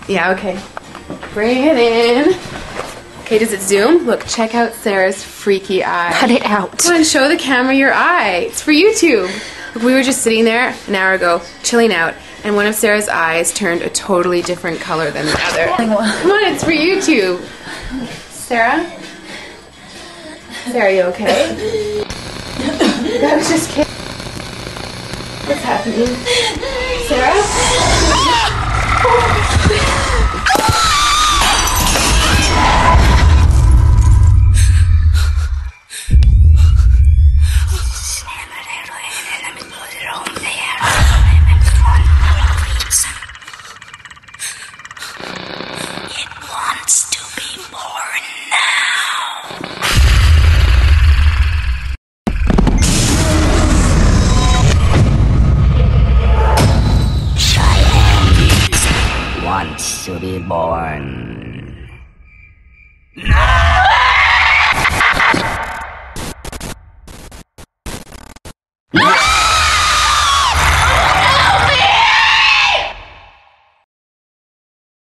Yeah, okay. Bring it in. Okay, does it zoom? Look, check out Sarah's freaky eye. Cut it out. Come on, show the camera your eye. It's for YouTube. Look, we were just sitting there an hour ago, chilling out, and one of Sarah's eyes turned a totally different color than the other. Come on, it's for YouTube. Sarah? Sarah, you okay? I was just kidding. What's happening? Sarah? Wants to be born.